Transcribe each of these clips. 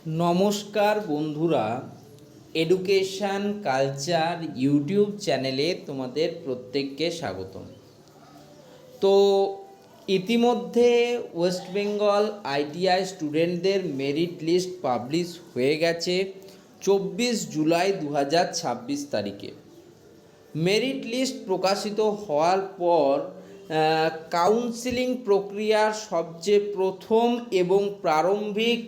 নমস্কার বন্ধুরা, education culture YouTube চ্যানেলে তোমাদের প্রত্যেককে স্বাগতম। তো ইতিমধ্যে ওয়েস্ট বেঙ্গল আইটিআই স্টুডেন্টদের মেরিট লিস্ট পাবলিশ হয়ে গেছে 24 জুলাই 2026 তারিখে। মেরিট লিস্ট প্রকাশিত হওয়ার পর কাউন্সিলিং প্রক্রিয়ার সবচেয়ে প্রথম এবং প্রারম্ভিক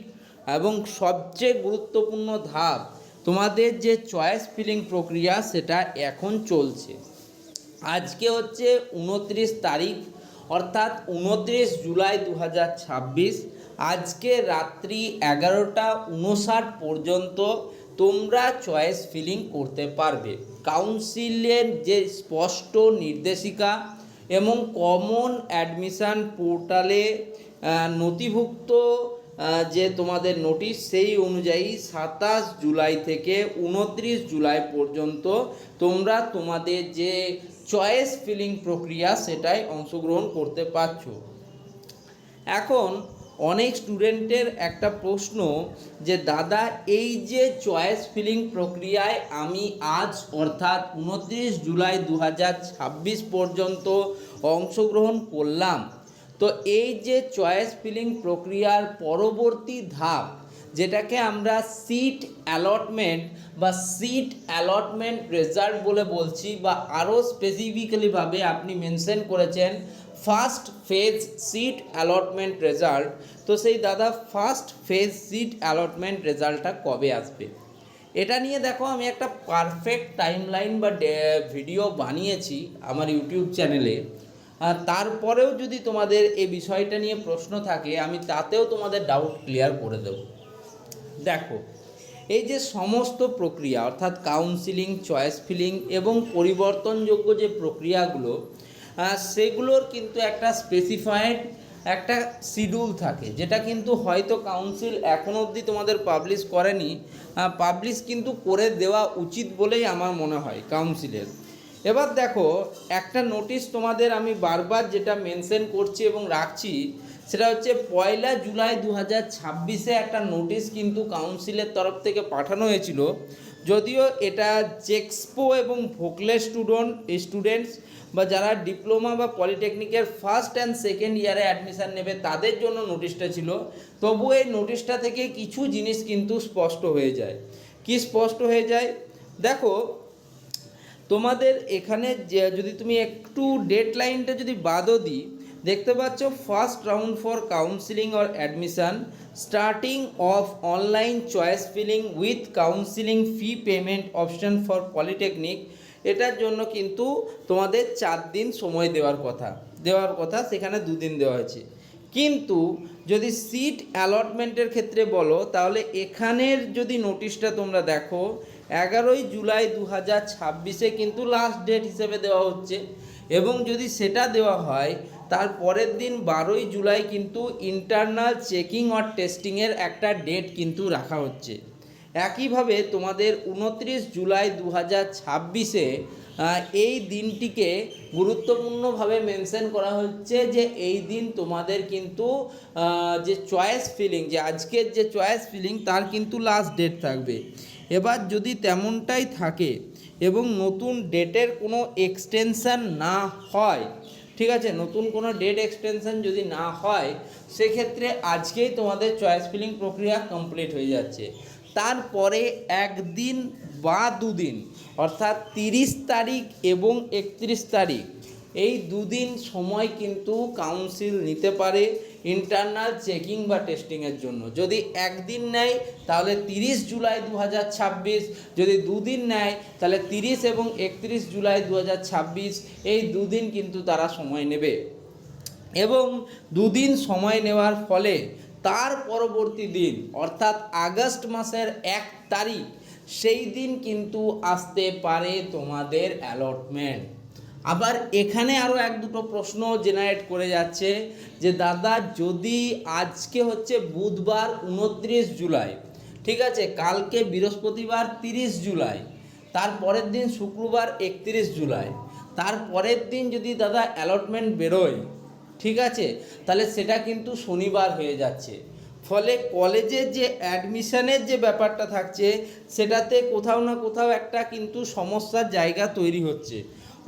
এবং সবচেয়ে গুরুত্বপূর্ণ ধাপ তোমাদের যে চয়েস ফিলিং প্রক্রিয়া সেটা এখন চলছে। আজকে হচ্ছে 29 তারিখ, অর্থাৎ 29 জুলাই 2026। আজকে রাত্রি 11টা 59 পর্যন্ত তোমরা চয়েস ফিলিং করতে পারবে। কাউন্সিলের যে স্পষ্ট নির্দেশিকা এবং কমন অ্যাডমিশান পোর্টালে নথিভুক্ত যে তোমাদের নোটিশ, সেই অনুযায়ী 27 জুলাই থেকে 29 জুলাই পর্যন্ত তোমরা তোমাদের যে চয়েস ফিলিং প্রক্রিয়া সেটাই অংশগ্রহণ করতে পারছো। এখন অনেক স্টুডেন্টের একটা প্রশ্ন যে দাদা, এই যে চয়েস ফিলিং প্রক্রিয়ায় আমি আজ অর্থাৎ 29 জুলাই 2026 পর্যন্ত অংশগ্রহণ করলাম, তো এই যে চয়েস ফিলিং প্রক্রিয়ার পরবর্তী ধাপ, যেটাকে আমরা সিট অ্যালটমেন্ট বা সিট অ্যালটমেন্ট রেজাল্ট বলে বলছি, বা আরও স্পেসিফিক্যালিভাবে আপনি মেনশন করেছেন first phase seat allotment result. তো সেই দাদা, ফার্স্ট ফেজ সিট অ্যালটমেন্ট রেজাল্টটা কবে আসবে? এটা নিয়ে দেখো, আমি একটা পারফেক্ট টাইমলাইন বা ভিডিও বানিয়েছি আমার ইউটিউব চ্যানেলে। তারপরেও যদি তোমাদের এই বিষয়টা নিয়ে প্রশ্ন থাকে, আমি তাতেও তোমাদের ডাউট ক্লিয়ার করে দেব। দেখো, এই যে সমস্ত প্রক্রিয়া অর্থাৎ কাউন্সিলিং, চয়েস ফিলিং এবং পরিবর্তনযোগ্য যে প্রক্রিয়াগুলো, সেগুলোর কিন্তু একটা স্পেসিফাইড একটা শিডিউল থাকে, যেটা কিন্তু হয়তো কাউন্সিল এখনও অবধি তোমাদের পাবলিশ করেনি। পাবলিশ কিন্তু করে দেওয়া উচিত বলেই আমার মনে হয় কাউন্সিলের। এবার দেখো, একটা নোটিশ তোমাদের আমি বারবার যেটা মেনশন করছি এবং রাখছি, সেটা হচ্ছে 1 জুলাই 2026 একটা নোটিশ কিন্তু কাউন্সিলের তরফ থেকে পাঠানো হয়েছিল। যদিও এটা জেক্সপো এবং ভোকলে স্টুডেন্টস বা যারা ডিপ্লোমা বা পলিটেকনিকের ফার্স্ট অ্যান্ড সেকেন্ড ইয়ারে অ্যাডমিশান নেবে তাদের জন্য নোটিশটা ছিল, তবু এই নোটিশটা থেকে কিছু জিনিস কিন্তু স্পষ্ট হয়ে যায়। কি স্পষ্ট হয়ে যায়? দেখো, তোমাদের এখানে যদি তুমি একটু ডেডলাইনটা যদি বাদও দিই, দেখতে পাচ্ছ first round for counselling or admission starting of online choice filling with counselling fee payment option for polytechnic. এটার জন্য কিন্তু তোমাদের 4 দিন সময় দেওয়ার কথা, সেখানে 2 দিন দেওয়া হয়েছে। কিন্তু যদি সিট অ্যালটমেন্টের ক্ষেত্রে বলো, তাহলে এখানের যদি নোটিশটা তোমরা দেখো, 11 জুলাই 2026 কিন্তু লাস্ট ডেট হিসেবে দেওয়া হচ্ছে। এবং যদি সেটা দেওয়া হয়, তার পরের দিন 12 জুলাই কিন্তু ইন্টারনাল চেকিং অর টেস্টিংয়ের একটা ডেট কিন্তু রাখা হচ্ছে। একইভাবে তোমাদের 29 জুলাই 2026 এই দিনটিকে গুরুত্বপূর্ণভাবে মেনশন করা হচ্ছে যে এই দিন তোমাদের কিন্তু যে চয়েস ফিলিং, যে আজকের যে চয়েস ফিলিং, তার কিন্তু লাস্ট ডেট থাকবে। এবার যদি তেমনটাই থাকে এবং নতুন ডেটের কোনো এক্সটেনশান না হয়, ঠিক আছে, নতুন কোনো ডেট এক্সটেনশান যদি না হয়, সেক্ষেত্রে আজকেই তোমাদের চয়েস ফিলিং প্রক্রিয়া কমপ্লিট হয়ে যাচ্ছে। তারপরে 1 দিন বা 2 দিন, অর্থাৎ 30 তারিখ এবং 31 তারিখ, এই 2 দিন সময় কিন্তু কাউন্সিল নিতে পারে ইন্টারনাল চেকিং বা টেস্টিংয়ের জন্য। যদি 1 দিন নেয় তাহলে 30 জুলাই 2026, যদি 2 দিন নেয় তাহলে 30 এবং 31 জুলাই 2026, এই 2 দিন কিন্তু তারা সময় নেবে। এবং 2 দিন সময় নেওয়ার ফলে তার পরবর্তী দিন অর্থাৎ আগস্ট মাসের 1 তারিখ, সেই দিন কিন্তু আসতে পারে তোমাদের অ্যালটমেন্ট। আবার এখানে আরও 1-2টো প্রশ্ন জেনারেট করে যাচ্ছে যে দাদা, যদি আজকে হচ্ছে বুধবার 29 জুলাই, ঠিক আছে, কালকে বৃহস্পতিবার 30 জুলাই, তার পরের দিন শুক্রবার 31 জুলাই, তার পরের দিন যদি দাদা অ্যালটমেন্ট বেরোয়, ঠিক আছে, তাহলে সেটা কিন্তু শনিবার হয়ে যাচ্ছে। ফলে কলেজের যে অ্যাডমিশনের যে ব্যাপারটা থাকছে সেটাতে কোথাও না কোথাও একটা কিন্তু সমস্যার জায়গা তৈরি হচ্ছে।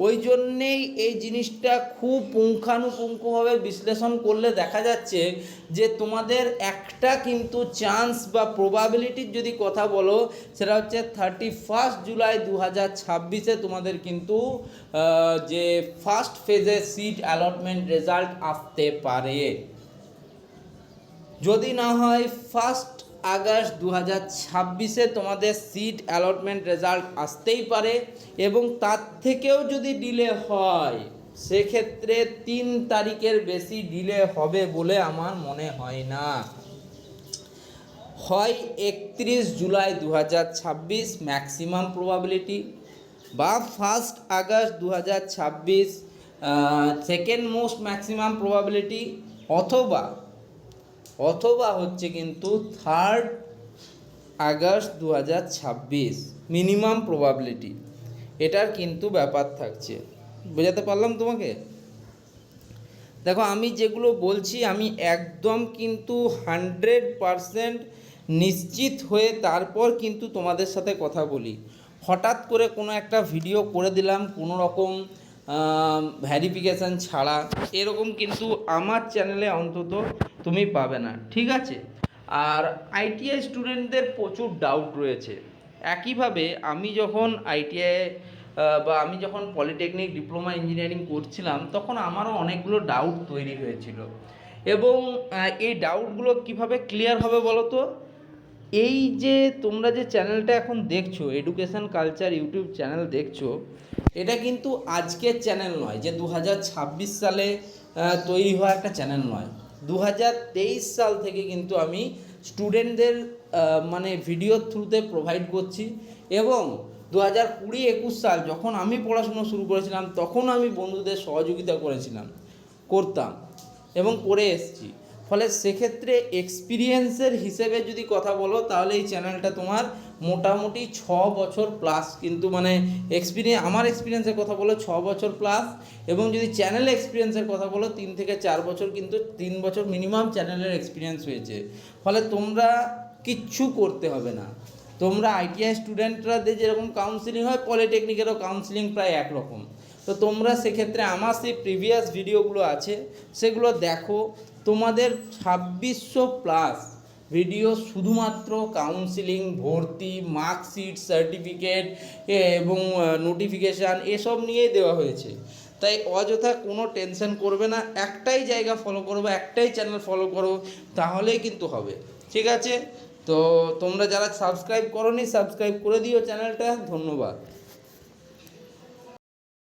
ওই জন্যেই এই জিনিসটা খুব পুঙ্খানুপুঙ্খভাবে বিশ্লেষণ করলে দেখা যাচ্ছে যে তোমাদের একটা কিন্তু চান্স বা প্রবাবিলিটির যদি কথা বলো, সেটা হচ্ছে 31 জুলাই 2026-এ তোমাদের কিন্তু যে ফার্স্ট ফেজের সিট অ্যালটমেন্ট রেজাল্ট আসতে পারে। যদি না হয় 1 আগস্ট 2026-এ তোমাদের সিট অ্যালটমেন্ট রেজাল্ট আসতেই পারে, এবং তার থেকেও যদি ডিলে হয় সেক্ষেত্রে 3 তারিখের বেশি ডিলে হবে বলে আমার মনে হয় না। হয় 31 জুলাই 2026 ম্যাক্সিমাম প্রবাবিলিটি, বা 1 August 2026 second most maximum probability, অথবা হচ্ছে কিন্তু 3 আগস্ট 2026 মিনিমাম প্রবাবিলিটি। এটার কিন্তু ব্যাপার থাকছে। বোঝাতে পারলাম তোমাকে? দেখো, আমি যেগুলো বলছি আমি একদম কিন্তু 100% নিশ্চিত হয়ে তারপর কিন্তু তোমাদের সাথে কথা বলি। হঠাৎ করে কোনো একটা ভিডিও করে দিলাম কোনো রকম ভ্যারিফিকেশান ছাড়া, এরকম কিন্তু আমার চ্যানেলে অন্তত তুমি পাবে না, ঠিক আছে? আর আইটিআই স্টুডেন্টদের প্রচুর ডাউট রয়েছে। একইভাবে আমি যখন আইটিআই বা আমি যখন পলিটেকনিক ডিপ্লোমা ইঞ্জিনিয়ারিং করছিলাম তখন আমারও অনেকগুলো ডাউট তৈরি হয়েছিল, এবং এই ডাউটগুলো কিভাবে ক্লিয়ার হবে বলো তো? এই যে তোমরা যে চ্যানেলটা এখন দেখছো, এডুকেশন কালচার ইউটিউব চ্যানেল দেখছো, এটা কিন্তু আজকের চ্যানেল নয় যে 2026 সালে তৈরি হওয়া একটা চ্যানেল নয়। 2023 সাল থেকে কিন্তু আমি স্টুডেন্টদের মানে ভিডিওর থ্রুতে প্রোভাইড করছি, এবং 2020-21 সাল যখন আমি পড়াশুনো শুরু করেছিলাম তখন আমি বন্ধুদের সহযোগিতা করতাম এবং করে এসেছি। ফলে সেক্ষেত্রে এক্সপিরিয়েন্সের হিসেবে যদি কথা বলো তাহলে এই চ্যানেলটা তোমার মোটামুটি 6 বছর প্লাস কিন্তু, মানে আমার এক্সপিরিয়েন্সের কথা বলো 6 বছর প্লাস, এবং যদি চ্যানেল এক্সপিরিয়েন্সের কথা বলো 3 থেকে 4 বছর, কিন্তু 3 বছর মিনিমাম চ্যানেলের এক্সপিরিয়েন্স হয়েছে। ফলে তোমরা কিচ্ছু করতে হবে না। তোমরা আইটিআই স্টুডেন্টরাদের যেরকম কাউন্সিলিং হয়, পলিটেকনিকেরও কাউন্সিলিং প্রায় একরকম। তো তোমরা সেক্ষেত্রে আমার সেই প্রিভিয়াস ভিডিওগুলো আছে সেগুলো দেখো। তোমাদের 2600 প্লাস ভিডিও শুধুমাত্র কাউন্সিলিং, ভর্তি, মার্কশিট, সার্টিফিকেট এবং নোটিফিকেশান এসব নিয়েই দেওয়া হয়েছে। তাই অযথা কোনো টেনশন করবে না, একটাই জায়গা ফলো করবে, একটাই চ্যানেল ফলো করো, তাহলেই কিন্তু হবে, ঠিক আছে? তো তোমরা যারা সাবস্ক্রাইব করোনি সাবস্ক্রাইব করে দিও চ্যানেলটা। ধন্যবাদ।